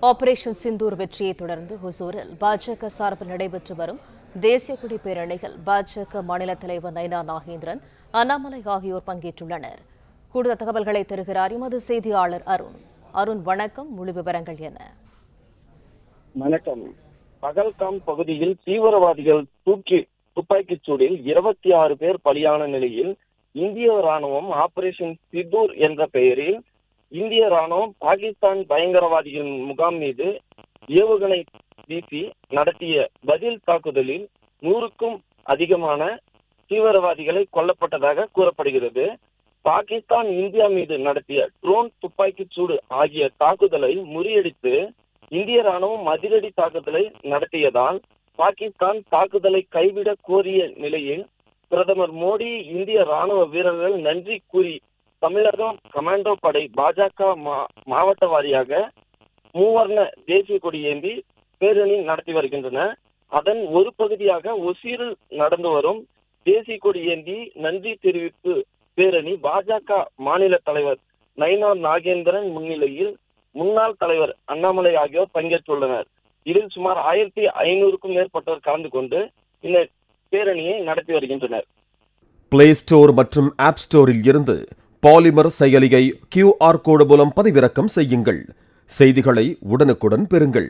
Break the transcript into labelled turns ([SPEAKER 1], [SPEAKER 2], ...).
[SPEAKER 1] Operation Sindoor வெற்றியை தொடர்ந்து ஹுசூரில் பாஜக சார்பில் நடைபெற்று வரும் தேசிய கொடி பேரணியில் பாஜக மாநில தலைவர் நைனா நாகேந்திரன், அண்ணாமலை ஆகியோர் பங்கேற்றுள்ளனர். கூடுதல் தகவல்களை தருகிறார் எமது செய்தியாளர் அருண். அருண், வணக்கம். முழு விவரங்கள் என்ன?
[SPEAKER 2] வணக்கம். பகல்காம் பகுதியில் தீவிரவாதிகள் துப்பாக்கிச் சூடில் 26 பேர் பலியான நிலையில் இந்திய ராணுவம் ஆபரேஷன் சிந்தூர் என்ற பெயரில் இந்திய ராணுவம் பாகிஸ்தான் பயங்கரவாதிகளின் முகாம் மீது ஏவுகணை வீசி நடத்திய பதில் தாக்குதலில் 100க்கும் அதிகமான தீவிரவாதிகளை கொல்லப்பட்டதாக கூறப்படுகிறது. பாகிஸ்தான் இந்தியா மீது நடத்திய ட்ரோன் துப்பாக்கிச் சூடு ஆகிய தாக்குதலை முறியடித்து இந்திய ராணுவம் அதிரடி தாக்குதலை நடத்தியதால் பாகிஸ்தான் தாக்குதலை கைவிட கோரிய நிலையில் பிரதமர் மோடி இந்திய ராணுவ வீரர்கள் நன்றி கூறி தமிழகம் கமாண்டோ படை பாஜக மாவட்ட வாரியாக மூவர்ண தேசிய கொடி ஏந்தி பேரணி நடத்தி வருகின்றன. அதன் ஒரு பகுதியாக ஒசூரில் நடந்து வரும் தேசிய கொடி ஏந்தி நன்றி தெரிவிப்பு பேரணி பாஜக மாநில தலைவர் நைனா நாகேந்திரன் முன்னிலையில் முன்னாள் தலைவர் அண்ணாமலை ஆகியோர் பங்கேற்றுள்ளனர். இதில் சுமார் 1500க்கும் மேற்பட்டோர் கலந்து கொண்டு இந்த பேரணியை நடத்தி வருகின்றனர்.
[SPEAKER 3] பிளே ஸ்டோர் மற்றும் ஆப் ஸ்டோரில் இருந்து பாலிமர் செயலியை QR கோடு மூலம் பதிவிறக்கம் செய்யுங்கள். செய்திகளை உடனுக்குடன் பெறுங்கள்.